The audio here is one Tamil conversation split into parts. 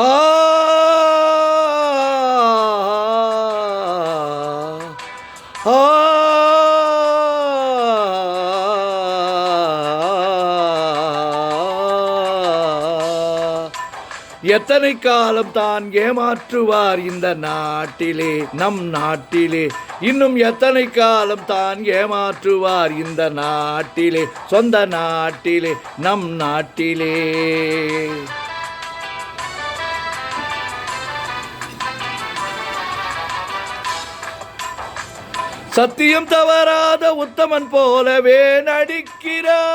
ஆ ஆ எத்தனை காலம் தான் ஏமாற்றுவார் இந்த நாட்டிலே, நம் நாட்டிலே? இன்னும் எத்தனை காலம் தான் ஏமாற்றுவார் இந்த நாட்டிலே, சொந்த நாட்டிலே, நம் நாட்டிலே? சத்தியம் தவறாத உத்தமன் போலவே நடிக்கிறார்.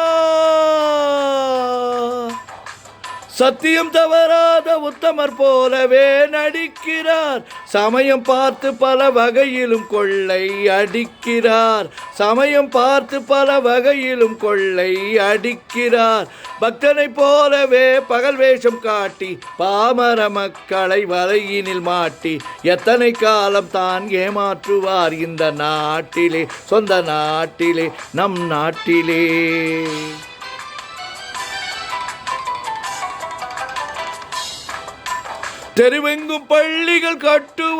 சத்தியம் தவறாத உத்தமர் போலவே நடிக்கிறார். சமயம் பார்த்து பல வகையிலும் கொள்ளை அடிக்கிறார். சமயம் பார்த்து பல வகையிலும் கொள்ளை அடிக்கிறார். பக்தனை போலவே பகல் வேஷம் காட்டி பாமர மக்களை வலையினில் மாட்டி எத்தனை காலம் தான் ஏமாற்றுவார் இந்த நாட்டிலே, சொந்த நாட்டிலே, நம் நாட்டிலே? தெருவெங்கும் பள்ளிகள் கட்டுவோம்,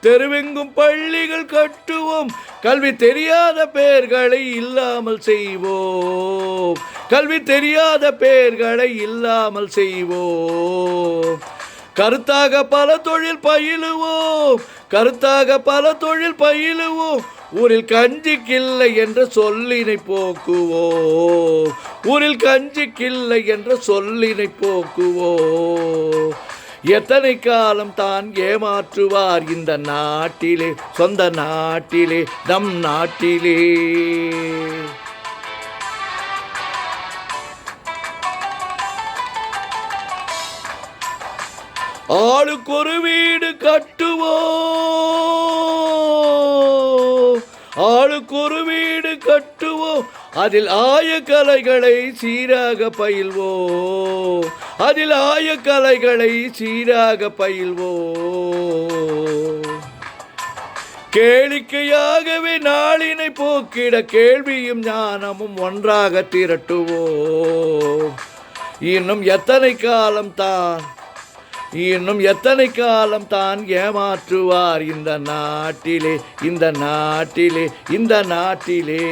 தெருவெங்கும் பள்ளிகள் கட்டுவோம். கல்வி தெரியாத பேர்களை இல்லாமல் செய்வோம். கல்வி தெரியாத பேர்களை இல்லாமல் செய்வோம். கருத்தாக பல தொழில் பயிலுவோம். கருத்தாக பல தொழில் பயிலுவோம். ஊரில் கஞ்சிக்கில்லை என்ற சொல்லினை போக்குவோம். ஊரில் கஞ்சிக்கில்லை என்ற சொல்லினை போக்குவோம். எத்தனை காலம் தான் ஏமாற்றுவார் இந்த நாட்டிலே, சொந்த நாட்டிலே, நம் நாட்டிலே? ஆளுக்கு ஒரு வீடு கட்டுவோம். ஆளுக்கு ஒரு வீடு கட்டுவோம். அதில் ஆயக்கலைகளை சீராக பயில்வோம். அதில் ஆயக்கலைகளை சீராக பயில்வோம். கேளிக்கையாகவே நாளினை போக்கிட கேள்வியும் ஞானமும் ஒன்றாக திரட்டுவோம். இன்னும் எத்தனை காலம் தான், இன்னும் எத்தனை காலம் தான் ஏமாற்றுவார் இந்த நாட்டிலே, இந்த நாட்டிலே, இந்த நாட்டிலே?